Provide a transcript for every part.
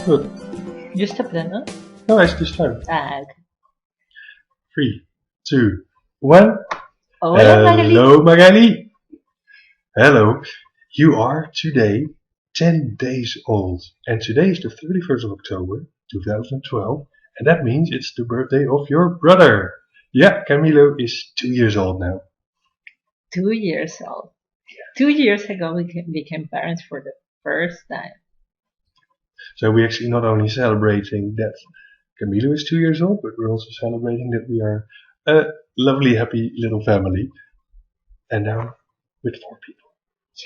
Good. You stop then, no? No, I just started. Okay. 3, 2, 1. Hola, Magali. Hello, Magali. Hello. You are today 10 days old. And today is the 31st of October, 2012. And that means it's the birthday of your brother. Yeah, Camilo is 2 years old now. 2 years old. 2 years ago, we became parents for the first time. So we're actually not only celebrating that Camilo is 2 years old, but we're also celebrating that we are a lovely, happy little family. And now with 4 people. Yeah.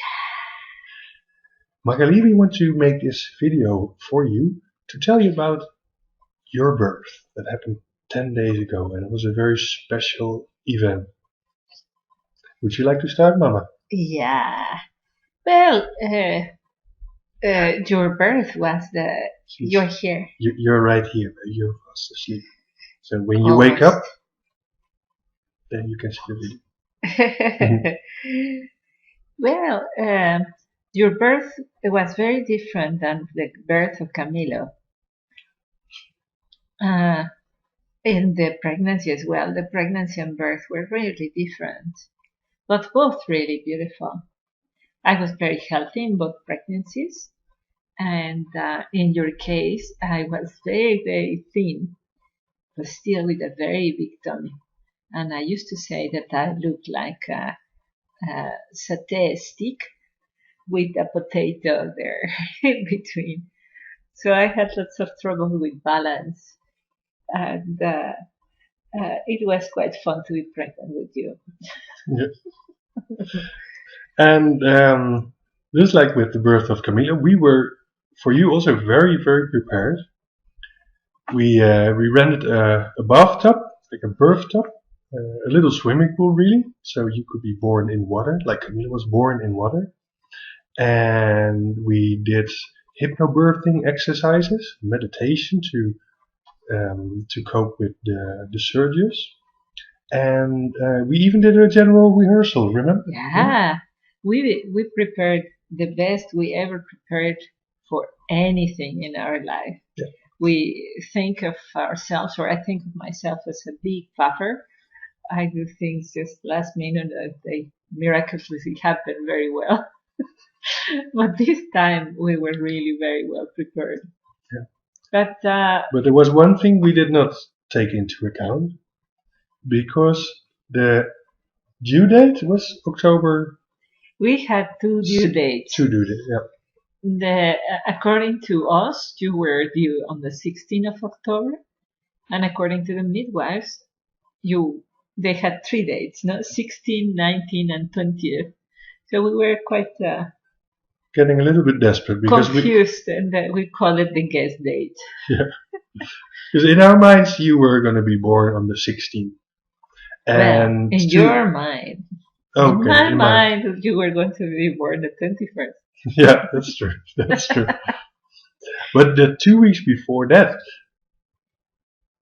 Magali, we want to make this video for you to tell you about your birth that happened 10 days ago, and it was a very special event. Would you like to start, Mama? Yeah. Well, your birth was you're here. You're right here, but you're fast asleep. So when you wake up, then you can see the video. Well, your birth was very different than the birth of Camilo. In the pregnancy as well, the pregnancy and birth were really different, but both really beautiful. I was very healthy in both pregnancies, and in your case, I was very, very thin, but still with a very big tummy. And I used to say that I looked like a satay stick with a potato there in between. So I had lots of trouble with balance, and it was quite fun to be pregnant with you. Yes. And just like with the birth of Camilo, we were, for you, also very, very prepared. We rented a bathtub, like a birth tub, a little swimming pool, really, so you could be born in water, like Camilo was born in water. And we did HypnoBirthing exercises, meditation to cope with the surges. And we even did a general rehearsal, remember? Yeah. We prepared the best we ever prepared for anything in our life. Yeah. We think of ourselves, or I think of myself as a big puffer. I do things just last minute that they miraculously happen very well. But this time we were really very well prepared. Yeah. But there was one thing we did not take into account, because the due date was October. We had 2 due dates. 2 due dates, yeah. According to us, you were due on the 16th of October, and according to the midwives, they had 3 dates, no, 16, 19, and 20th. So we were quite getting a little bit desperate because confused, and we call it the guest date. Yeah, because in our minds you were going to be born on the 16th. And well, in your mind. Okay, in my mind, you were going to be born the 21st. Yeah, that's true. That's true. But the 2 weeks before that,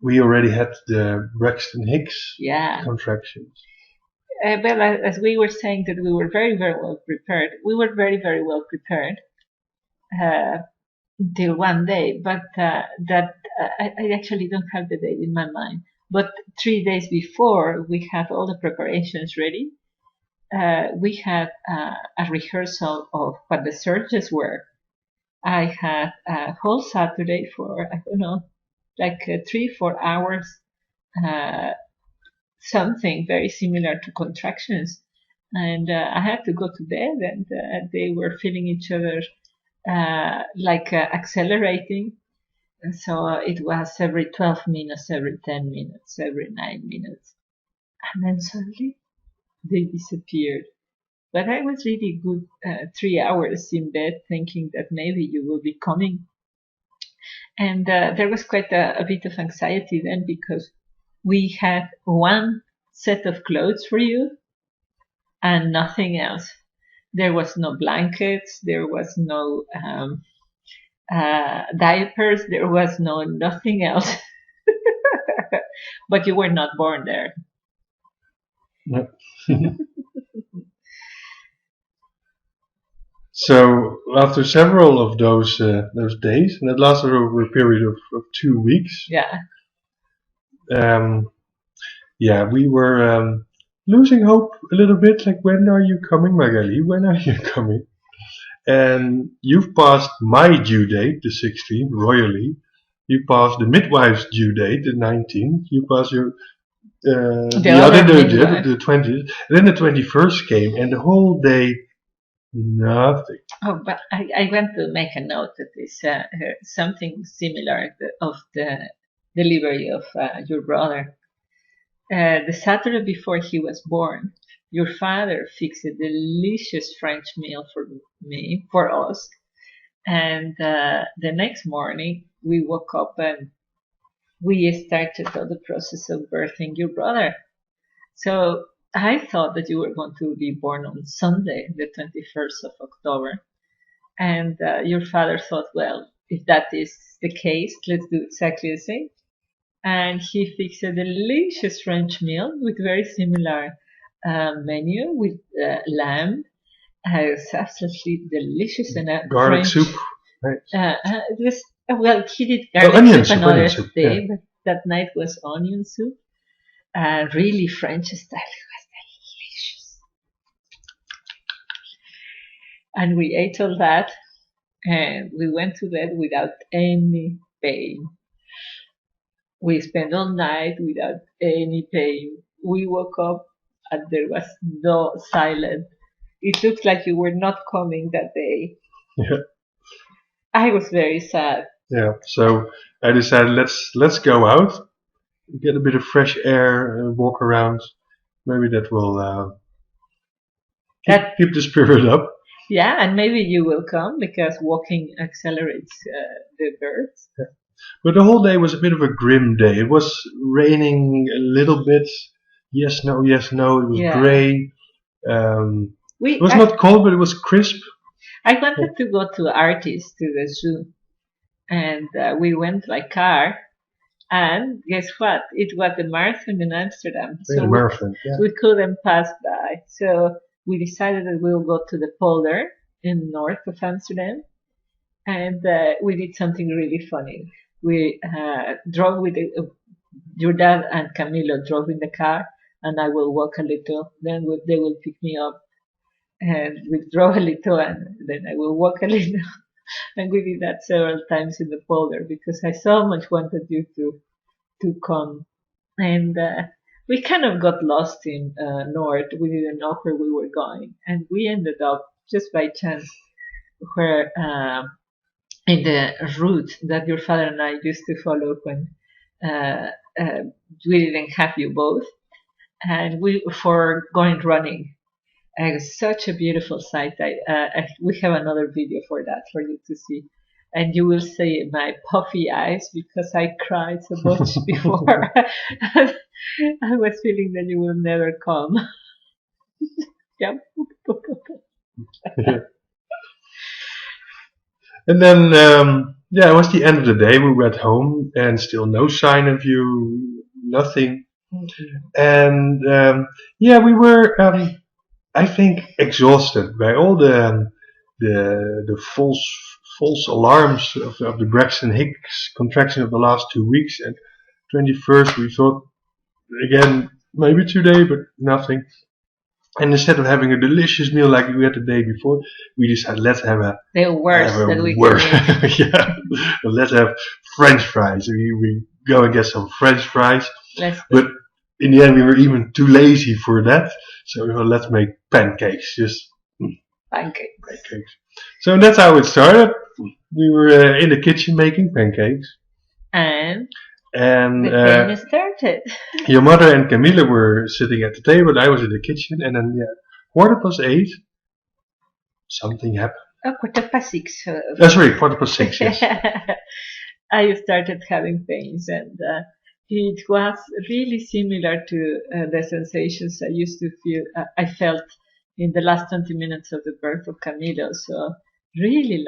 we already had the Braxton Hicks contractions. Well, as we were saying that we were very, very well prepared. We were very, very well prepared until one day, but I actually don't have the date in my mind. But 3 days before, we had all the preparations ready. We had a rehearsal of what the surges were. I had a whole Saturday for, I don't know, like 3-4 hours, something very similar to contractions. And I had to go to bed, and they were feeling each other accelerating. And so it was every 12 minutes, every 10 minutes, every 9 minutes. And then suddenly they disappeared. But I was really good 3 hours in bed thinking that maybe you will be coming. And there was quite a bit of anxiety then, because we had one set of clothes for you and nothing else. There was no blankets, there was no diapers, there was nothing else. But you were not born there. No. So after several of those days, and it lasted over a period of 2 weeks. Yeah. Yeah, we were losing hope a little bit. Like, when are you coming, Magali? When are you coming? And you've passed my due date, the 16th, royally. You passed the midwife's due date, the 19th. You passed your the 20th. And then the 21st came, and the whole day, nothing. Oh, but I want to make a note that is something similar of the delivery of your brother. The Saturday before he was born, your father fixed a delicious French meal for us. And the next morning, we woke up and we started all the process of birthing your brother. So I thought that you were going to be born on Sunday, the 21st of October. And your father thought, well, if that is the case, let's do exactly the same. And he fixed a delicious French meal with very similar menu with lamb. It was absolutely delicious, and garlic French soup. Right. it was well. He did garlic soup another day, yeah. But that night was onion soup. Really French style. It was delicious, and we ate all that, and we went to bed without any pain. We spent all night without any pain. We woke up and there was no silence. It looks like you were not coming that day. Yeah. I was very sad. Yeah. So I decided let's go out, get a bit of fresh air, walk around. Maybe that will keep the spirit up. Yeah, and maybe you will come because walking accelerates the birth. Yeah. But the whole day was a bit of a grim day. It was raining a little bit. Yes, no, yes, no. It was grey. It was not cold, but it was crisp. I wanted to go to Artis, to the zoo. And we went by car. And guess what? It was the marathon in Amsterdam. So we couldn't pass by. So we decided that we'll go to the polder in north of Amsterdam. And we did something really funny. We drove with your dad and Camilo drove in the car, and I will walk a little. Then they will pick me up, and we drove a little, and then I will walk a little. And we did that several times in the polder because I so much wanted you to come. And we kind of got lost in north. We didn't know where we were going, and we ended up just by chance where. In the route that your father and I used to follow when we didn't have you both, and for going running. It was such a beautiful sight. We have another video for that for you to see, and you will see my puffy eyes because I cried so much before. I was feeling that you will never come. Yeah. And then, it was the end of the day. We went home and still no sign of you, nothing. Mm-hmm. And, we were, I think, exhausted by all the false alarms of the Braxton Hicks contraction of the last 2 weeks. And 21st, we thought, again, maybe today, but nothing. And instead of having a delicious meal like we had the day before, we decided let's have the worst that we can eat. Yeah, let's have French fries. We go and get some French fries. But in the end, we were even too lazy for that. So we thought, let's make pancakes. Just pancakes. So that's how it started. We were in the kitchen making pancakes. And the game started. Your mother and Camilla were sitting at the table. I was in the kitchen, and then 8:15, something happened. 6:15. Sorry, 6:15. Yes. I started having pains, and it was really similar to the sensations I used to feel. I felt in the last 20 minutes of the birth of Camilo. So really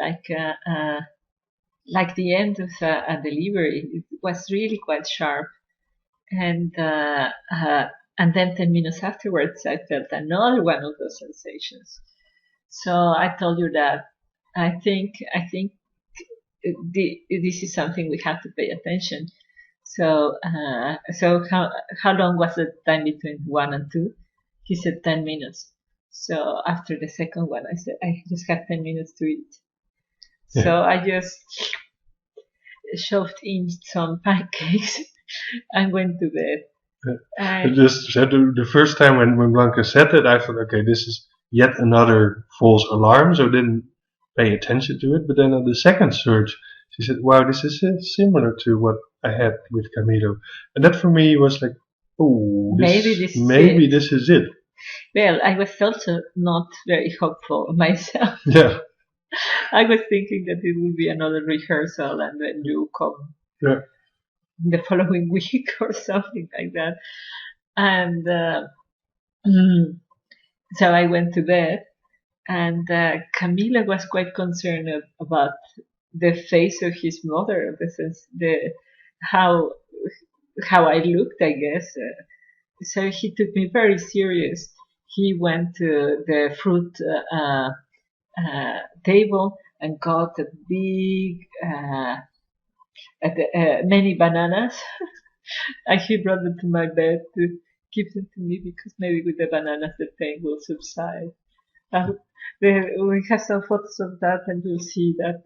like the end of a delivery. It was really quite sharp. And then 10 minutes afterwards, I felt another one of those sensations. So I told you that I think this is something we have to pay attention. So how long was the time between 1 and 2? He said 10 minutes. So after the second one, I said I just had 10 minutes to eat. So I just shoved in some pancakes and went to bed. I just said the first time when Blanca said that, I thought, okay, this is yet another false alarm, so I didn't pay attention to it. But then on the second search, she said, wow, this is similar to what I had with Camilo. And that for me was like, oh, Maybe this is it. Well, I was also not very hopeful myself. Yeah. I was thinking that it would be another rehearsal and then you come the following week or something like that. And so I went to bed, and Camila was quite concerned about the face of his mother, how I looked, I guess. So he took me very serious. He went to the fruit table and got a big many bananas, and he brought them to my bed to give them to me because maybe with the bananas the pain will subside. We have some photos of that, and you'll see that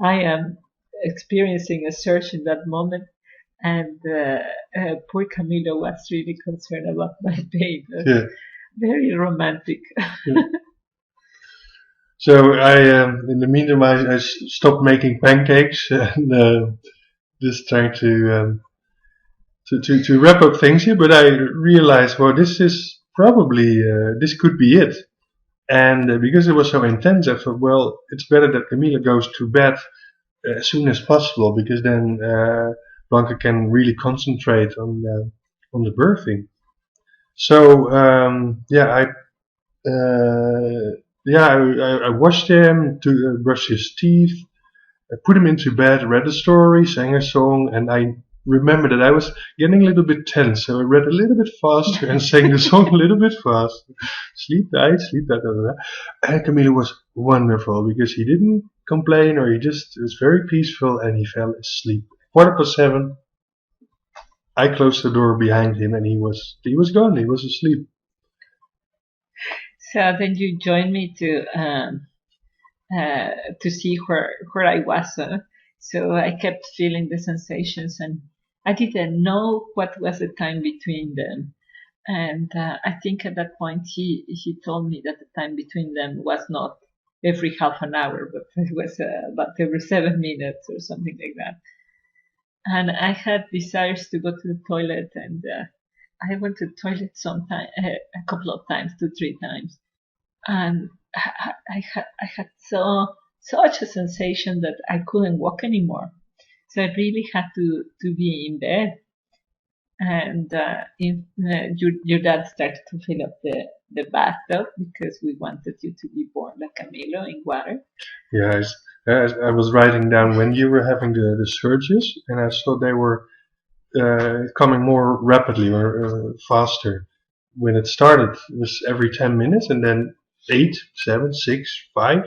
I am experiencing a surge in that moment, and poor Camilo was really concerned about my pain. Yeah. Very romantic. Yeah. So in the meantime, I stopped making pancakes and just trying to wrap up things here. But I realized, well, this is probably this could be it. And because it was so intense, I thought, well, it's better that Camila goes to bed as soon as possible, because then Blanca can really concentrate on the birthing. So I washed him, brushed his teeth, I put him into bed, read a story, sang a song, and I remember that I was getting a little bit tense, so I read a little bit faster and sang the song a little bit faster. Sleep tight, blah, blah, blah. And Camilo was wonderful because he didn't complain, or he just was very peaceful, and he fell asleep. 7:15, I closed the door behind him, and he was gone. He was asleep. So then you joined me to see where I was. So I kept feeling the sensations, and I didn't know what was the time between them. And I think at that point he told me that the time between them was not every half an hour, but it was about every 7 minutes or something like that. And I had desires to go to the toilet, and I went to the toilet a couple of times, 2-3 times, and I had such a sensation that I couldn't walk anymore. So I really had to be in bed. And your dad started to fill up the bathtub because we wanted you to be born like Camilo in water. Yes, I was writing down when you were having the surges, and I saw they were coming more rapidly or faster. When it started, it was every 10 minutes, and then 8, 7, 6, 5.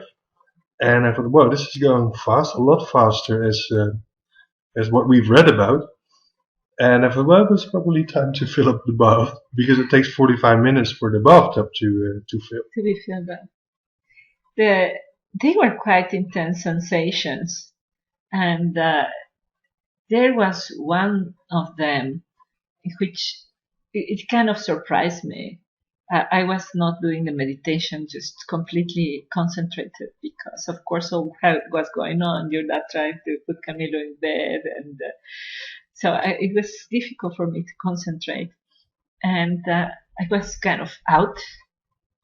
And I thought, wow, this is going fast, a lot faster as what we've read about. And I thought, well, it's probably time to fill up the bath, because it takes 45 minutes for the bathtub to fill. To be filled up. They were quite intense sensations, and there was one of them which it kind of surprised me. I was not doing the meditation, just completely concentrated, because of course all was going on. Your dad tried to put Camilo in bed, and so it was difficult for me to concentrate, and I was kind of out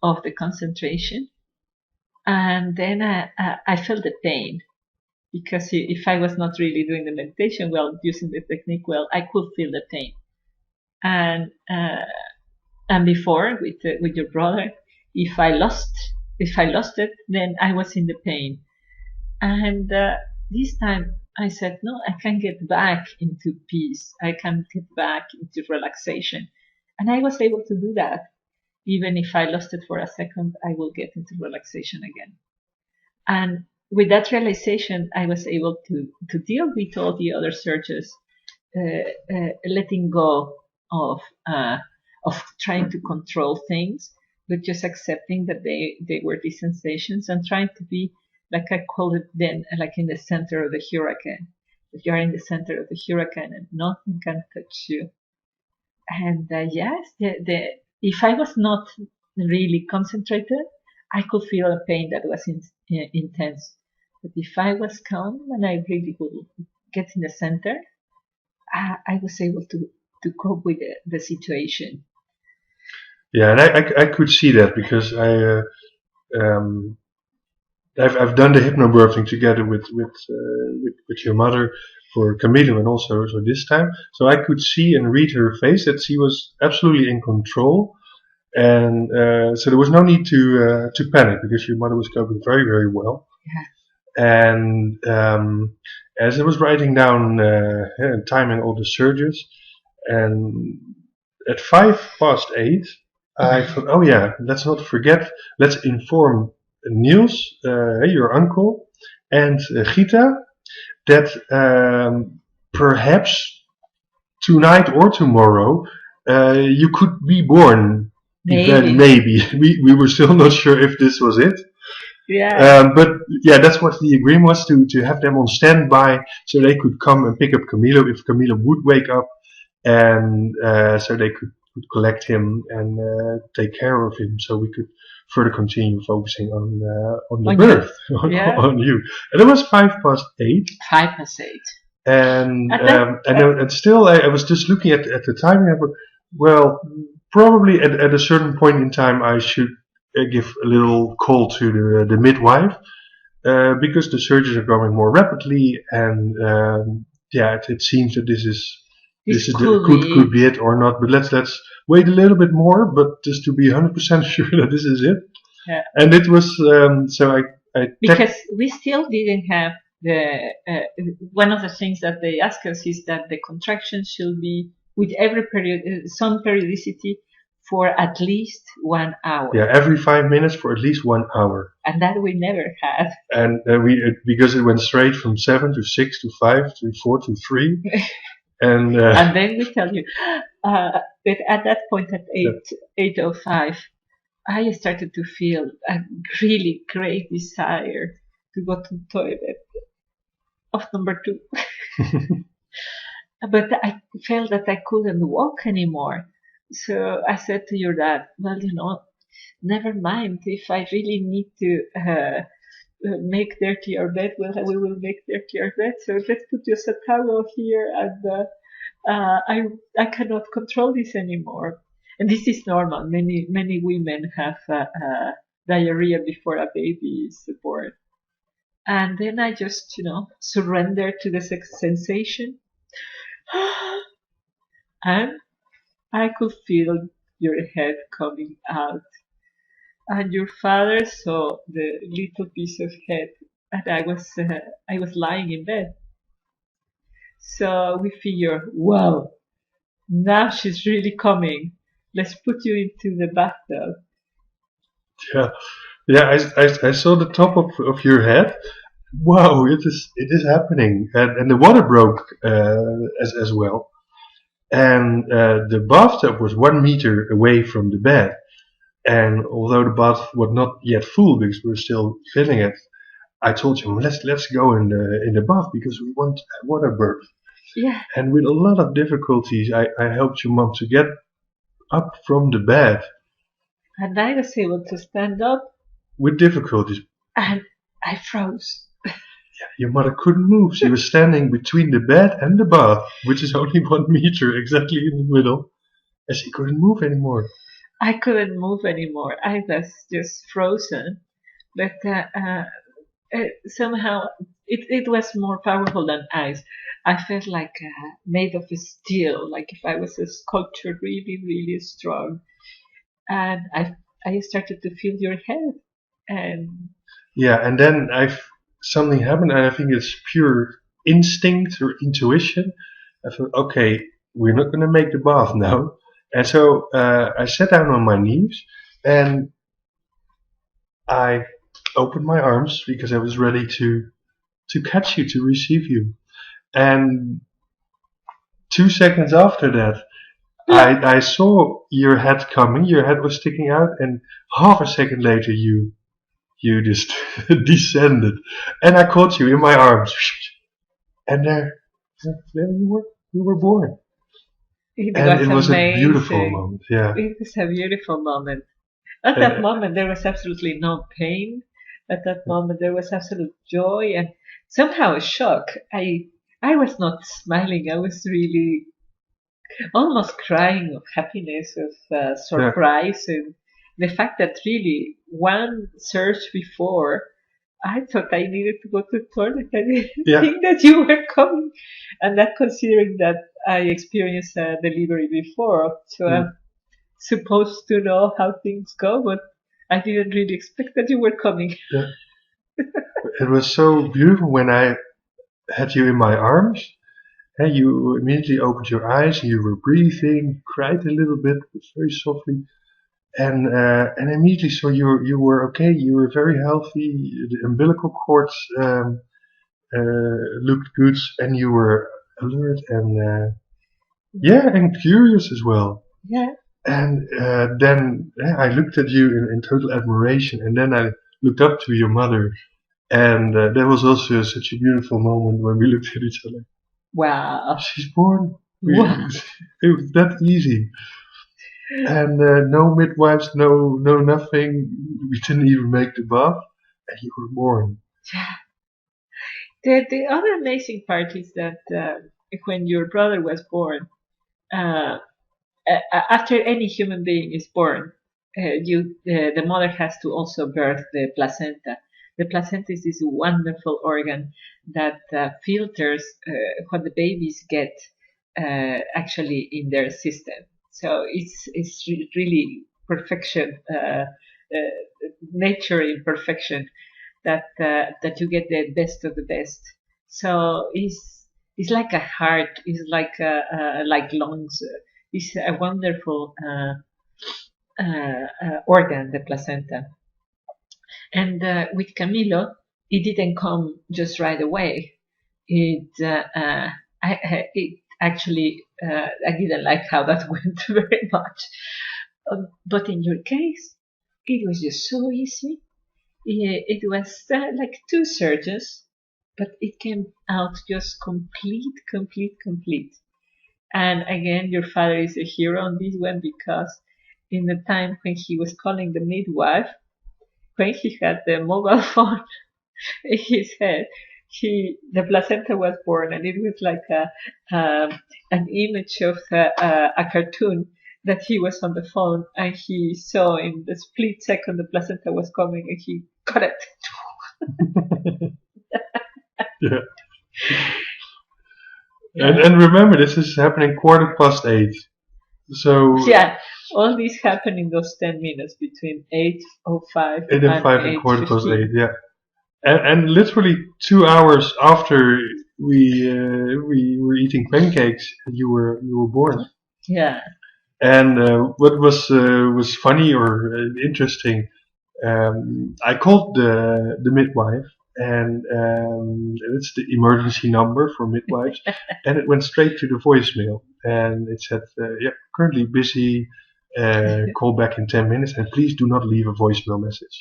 of the concentration, and then I felt the pain, because if I was not really doing the meditation well, using the technique well, I could feel the pain. And before with your brother, if I lost it, then I was in the pain. And this time I said, no, I can get back into peace. I can get back into relaxation. And I was able to do that. Even if I lost it for a second, I will get into relaxation again. And with that realization, I was able to deal with all the other surges, letting go of trying to control things, but just accepting that they were these sensations and trying to be, like I call it then, like in the center of the hurricane. If you are in the center of the hurricane and nothing can touch you. And yes, if I was not really concentrated, I could feel a pain that was intense. But if I was calm and I really would get in the center, I was able to cope with the situation. Yeah, and I could see that because I've done the hypnobirthing together with your mother for Camille and also so this time. So I could see and read her face that she was absolutely in control, and so there was no need to panic because your mother was coping very, very well. Yeah. And as I was writing down and timing all the surges, and at 8:05, I thought, oh yeah, let's not forget, let's inform Niels, your uncle, and Gita, that perhaps tonight or tomorrow you could be born. Maybe. We were still not sure if this was it. Yeah. But yeah, that's what the agreement was, to have them on standby so they could come and pick up Camilo if Camilo would wake up, and so they could collect him and take care of him, so we could further continue focusing on the birth, on you. And it was 8:05. 8:05. And still, I was just looking at the timing. I thought, well, probably at a certain point in time, I should give a little call to the midwife, because the surgeries are going more rapidly, and yeah, it seems that this could be it or not. But let's wait a little bit more, but just to be 100% sure that this is it. Yeah. And it was so I because we still didn't have the one of the things that they ask us is that the contractions should be with every period, some periodicity, for at least 1 hour. Yeah, every 5 minutes for at least 1 hour. And that we never had. And because it went straight from 7 to 6 to 5 to 4 to 3. And then we tell you, but at that point at 8:05, I started to feel a really great desire to go to the toilet of number 2. But I felt that I couldn't walk anymore. So I said to your dad, well, never mind. If I really need to make dirty our bed, well, we will make dirty our bed. So let's put just a towel here, and I cannot control this anymore. And this is normal. Many women have diarrhea before a baby is born. And then I just, surrendered to the sensation. And I could feel your head coming out. And your father saw the little piece of head, and I was lying in bed. So we figure, wow, now she's really coming. Let's put you into the bathtub. Yeah. I saw the top of your head. Wow, it is happening, and the water broke as well. And the bathtub was 1 meter away from the bed. And although the bath was not yet full because we were still filling it, I told you, let's go in the bath because we want a water birth. Yeah. And with a lot of difficulties, I helped your mom to get up from the bed. And I was able to stand up. With difficulties. And I froze. Yeah, your mother couldn't move. She was standing between the bed and the bath, which is only 1 meter exactly in the middle, and she couldn't move anymore. I couldn't move anymore. I was just frozen. But somehow it was more powerful than ice. I felt like made of steel, like if I was a sculpture, really, really strong. And I started to feel your head. And yeah, and then something happened, and I think it's pure instinct or intuition. I thought, okay, we're not going to make the bath now. And so I sat down on my knees, and I opened my arms because I was ready to catch you, to receive you. And 2 seconds after that, I saw your head coming. Your head was sticking out, and half a second later, you just descended, and I caught you in my arms, and there you were born. It And was it was a beautiful amazing. moment. Yeah. It was a beautiful moment. At that And moment, there was absolutely no pain. At that moment, there was absolute joy and somehow a shock. I was not smiling. I was really almost crying of happiness, of yeah, surprise, and the fact that really one surge before, I thought I needed to go to the toilet. I didn't yeah, think that you were coming, and that considering that I experienced a delivery before, so mm, I'm supposed to know how things go, but I didn't really expect that you were coming. yeah. It was so beautiful when I had you in my arms. And you immediately opened your eyes and you were breathing, cried a little bit, but very softly, and I immediately saw you were okay. You were very healthy. The umbilical cords looked good, and you were alert and yeah, and curious as well. Yeah, And then I looked at you in total admiration, and then I looked up to your mother, and that was also such a beautiful moment when we looked at each other. wow, She's born. wow, It was that easy, and no midwives, no nothing. We didn't even make the bath, and you were born. yeah. The other amazing part is that when your brother was born, uh, after any human being is born, the mother has to also birth the placenta. The placenta is this wonderful organ that filters what the babies get actually in their system. So it's really perfection, nature in perfection that you get the best of the best. So it's like a heart, it's like lungs. It's a wonderful organ, the placenta. And with Camilo, it didn't come just right away. It it actually I didn't like how that went very much. But in your case, it was just so easy. It was like two surges, but it came out just complete, complete, complete. And again, your father is a hero on this one because in the time when he was calling the midwife, when he had the mobile phone in his head, the placenta was born, and it was like an image of a cartoon that he was on the phone and he saw in the split second the placenta was coming and he got it. Yeah. Yeah. And remember, this is happening 8:15. So Yeah, all this happened in those 10 minutes between 8:05 8 and and 5 and 8:15. 8:15. Yeah. And literally 2 hours after we were eating pancakes, you were born. Yeah, And what was funny or interesting, I called the midwife, and it's the emergency number for midwives, and it went straight to the voicemail, and it said, "Yeah, currently busy. Call back in 10 minutes, and please do not leave a voicemail message."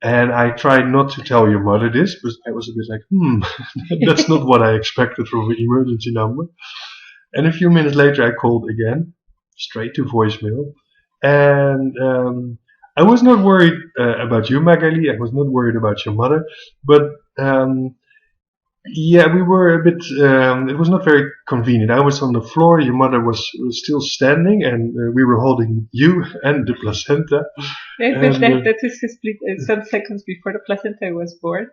And I tried not to tell your mother this, but I was a bit like, that's not what I expected from an emergency number. And a few minutes later, I called again, straight to voicemail. And I was not worried about you, Magali. I was not worried about your mother. But yeah, we were a bit, it was not very convenient. I was on the floor, your mother was still standing, and we were holding you and the placenta. that is a split some seconds before the placenta was born.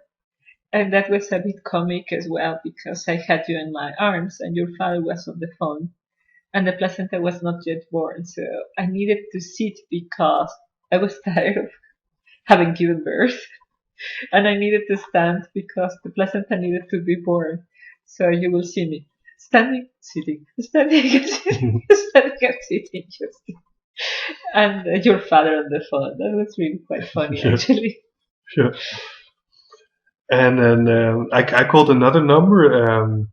And that was a bit comic as well because I had you in my arms and your father was on the phone and the placenta was not yet born. So I needed to sit because I was tired of having given birth and I needed to stand because the placenta needed to be born. So you will see me standing, sitting, standing, and sitting, standing, and sitting, just. And your father on the phone. That was really quite funny, Yeah. actually. Yeah. And then I called another number, a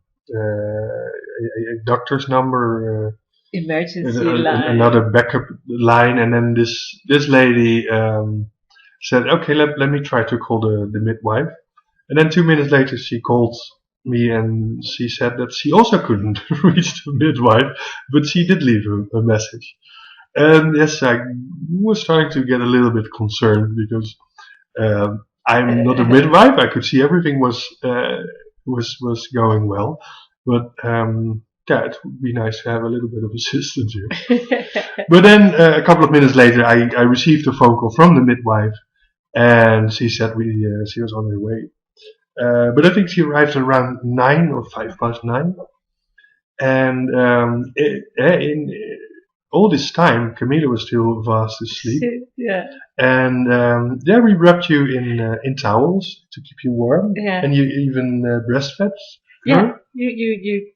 doctor's number, Emergency line. another backup line, and then this lady said, "Okay, let me try to call the midwife." And then 2 minutes later, she called me and she said that she also couldn't reach the midwife, but she did leave a message. And yes, I was starting to get a little bit concerned because I'm not a midwife. I could see everything was going well, but yeah, it would be nice to have a little bit of assistance here. But then a couple of minutes later, I received a phone call from the midwife, and she said she was on her way. But I think she arrived around 9 or 9:05, and in all this time, Camilla was still fast asleep. Yeah. And yeah, we wrapped you in towels to keep you warm, Yeah. and you even breastfed. Yeah, her. you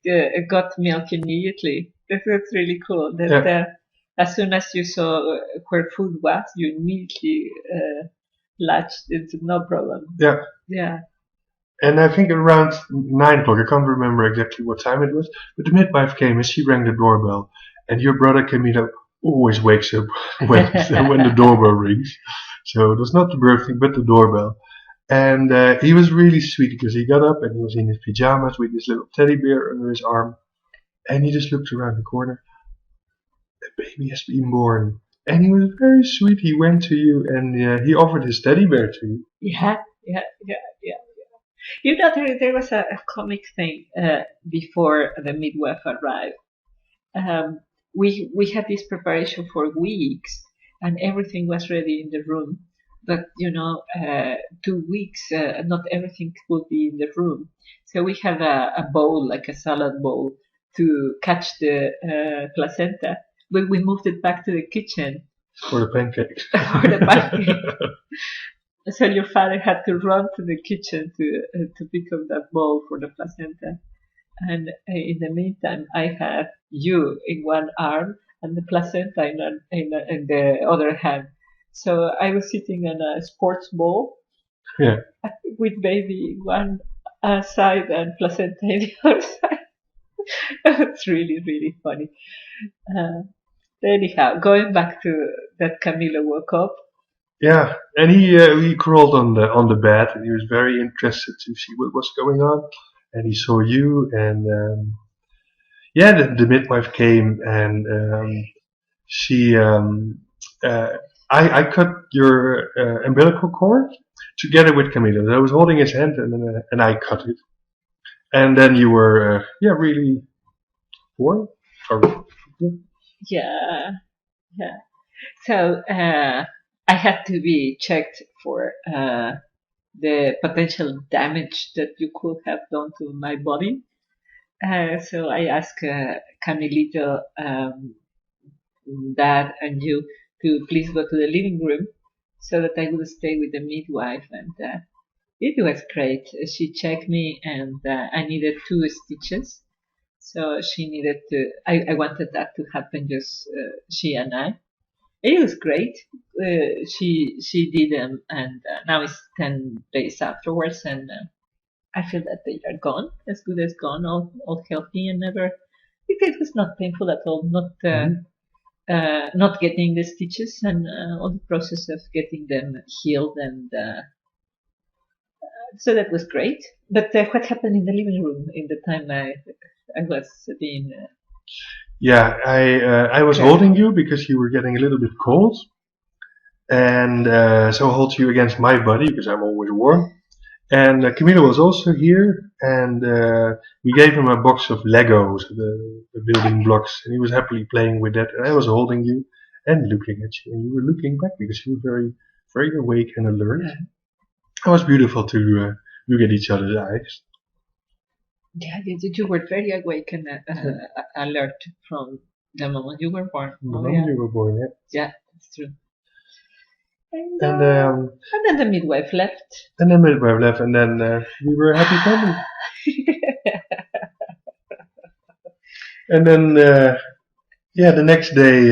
got milk immediately. That's really cool. That Yeah. as soon as you saw where food was, you immediately latched into no problem. Yeah. Yeah. And I think around 9 o'clock, I can't remember exactly what time it was, but the midwife came and she rang the doorbell. And your brother Camilo always wakes up when the doorbell rings. So it was not the birthing, but the doorbell. And he was really sweet because he got up and he was in his pajamas with his little teddy bear under his arm. And he just looked around the corner. The baby has been born. And he was very sweet. He went to you and he offered his teddy bear to you. Yeah. You know, there was a comic thing before the midwife arrived. We had this preparation for weeks, and everything was ready in the room. But 2 weeks, not everything would be in the room. So we had a bowl, like a salad bowl, to catch the placenta. But we moved it back to the kitchen. For the pancakes. For the pancakes. So your father had to run to the kitchen to pick up that bowl for the placenta. And in the meantime, I had you in one arm and the placenta in the other hand. So I was sitting on a sports ball, yeah, with baby in one side and placenta in the other side. It's really, really funny. Anyhow, going back to that Camilo woke up. Yeah, and he crawled on the bed and he was very interested to see what was going on. And he saw you, and yeah, the midwife came, and she I cut your umbilical cord together with Camilo. I was holding his hand, and I cut it, and then you were really born. Yeah. So I had to be checked for the potential damage that you could have done to my body. So I asked Camilito, Dad, and you to please go to the living room so that I would stay with the midwife. And it was great. She checked me, and I needed 2 stitches. So she needed to. I wanted that to happen just she and I. It was great. She did them, and now it's 10 days afterwards, and I feel that they are gone, as good as gone, all healthy and never. It was not painful at all. Not getting the stitches and all the process of getting them healed, and so that was great. But what happened in the living room in the time I was being? Yeah, I was holding you because you were getting a little bit cold, and so I hold you against my body because I'm always warm. And Camilo was also here, and we gave him a box of Legos, the building blocks, and he was happily playing with that. And I was holding you and looking at you, and you were looking back because you were very, very awake and alert. It was beautiful to look at each other's eyes. Yeah, you were very awake and alert from the moment you were born. The moment you were born, yeah. Yeah, that's true. And then the midwife left. And then midwife left, and then we were a happy family. And then, the next day,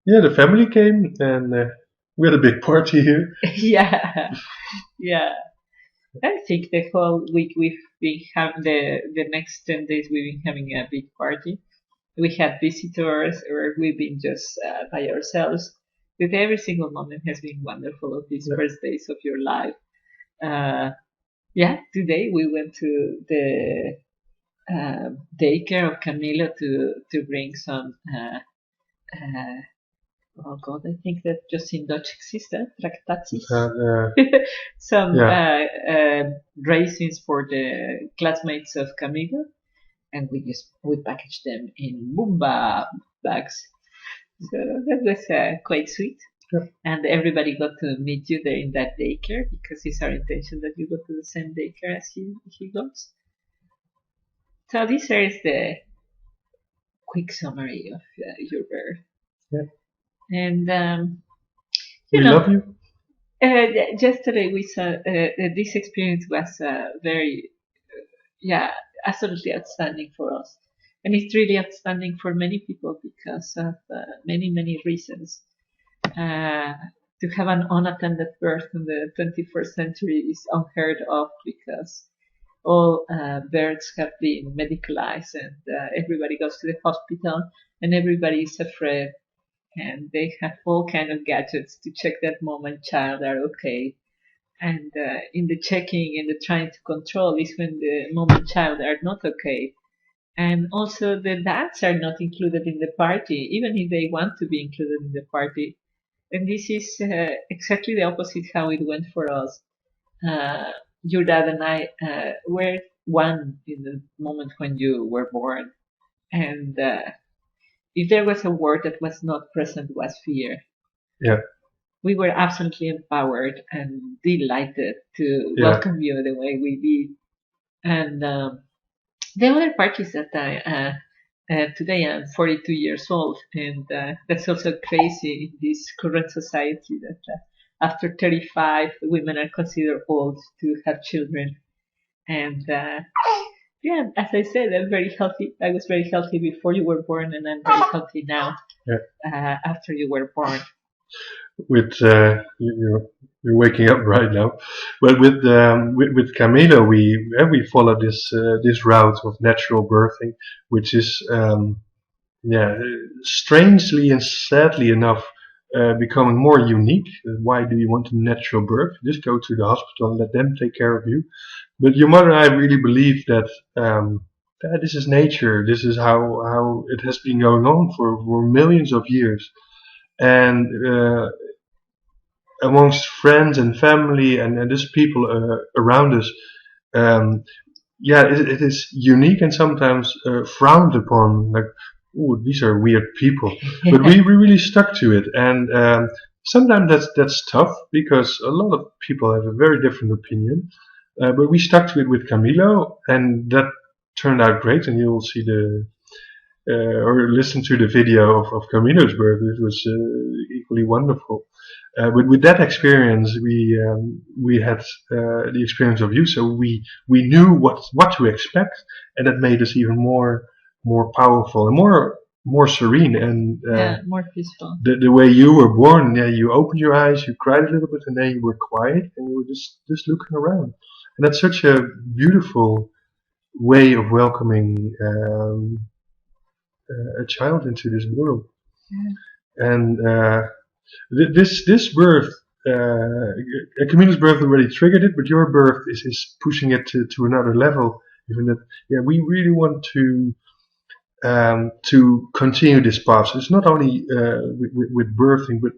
the family came, and We had a big party here. Yeah, yeah. I think the whole week we've been having the next 10 days we've been having a big party. We had visitors, or we've been just by ourselves. With every single moment has been wonderful of these first days of your life. Uh, yeah, today we went to the daycare of Camilo to bring some. Oh God, I think that just in Dutch exists, tractaties. Some raisins for the classmates of Camilo, and we packaged them in Mumba bags. So that was quite sweet. Yeah. And everybody got to meet you there in that daycare, because it's our intention that you go to the same daycare as he goes. So this is the quick summary of your birth. Yeah. And we love you. Yesterday we saw this experience was very, absolutely outstanding for us. And it's really outstanding for many people because of many reasons. To have an unattended birth in the 21st century is unheard of, because all births have been medicalized, and everybody goes to the hospital and everybody is afraid, and they have all kind of gadgets to check that mom and child are okay. And in the checking and the trying to control is when the mom and child are not okay. And also the dads are not included in the party, even if they want to be included in the party. And this is exactly the opposite how it went for us. Your dad and I were one in the moment when you were born. And if there was a word that was not present, was fear. Yeah. We were absolutely empowered and delighted to welcome you the way we did. And the other part is that today I'm 42 years old, and that's also crazy in this current society that after 35, women are considered old to have children. And as I said, I'm very healthy. I was very healthy before you were born, and I'm very healthy now after you were born. With you're waking up right now, but with Camilo, we follow this route of natural birthing, which is strangely and sadly enough becoming more unique. Why do you want a natural birth? Just go to the hospital and let them take care of you. But your mother and I really believe that this is nature. This is how it has been going on for millions of years. And amongst friends and family and just people around us, it is unique and sometimes frowned upon. Like, oh, these are weird people. But we really stuck to it, and sometimes that's tough because a lot of people have a very different opinion. But we stuck to it with Camilo, and that turned out great. And you'll see or listen to the video of Camilo's birth. It was equally wonderful. But with that experience, we had the experience of you, so we knew what to expect, and that made us even more powerful and more serene, and more peaceful. The way you were born, you opened your eyes, you cried a little bit, and then you were quiet and you were just looking around, and that's such a beautiful way of welcoming a child into this world. And this birth, Camilo's birth already triggered it, but your birth is pushing it to another level. Even that, we really want to continue this path. So it's not only with birthing, but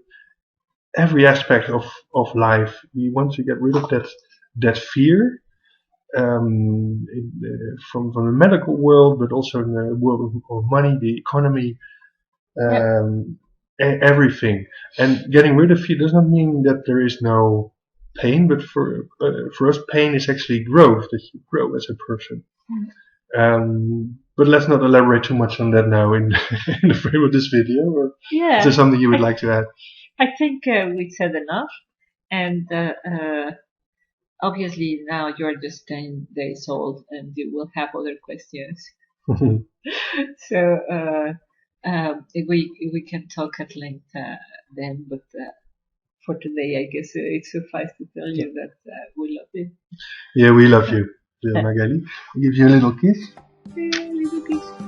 every aspect of life. We want to get rid of that fear from the medical world, but also in the world of money, the economy. Everything, and getting rid of fear does not mean that there is no pain, but for us, pain is actually growth, that you grow as a person. But let's not elaborate too much on that now in the frame of this video. Or is there something you would like to add? I think we said enough, and obviously now you're just 10 days old, and you will have other questions. So we can talk at length then, but for today, I guess it suffices to tell you that we love it. Yeah, we love you, Magali. I'll give you a little kiss. Little kiss.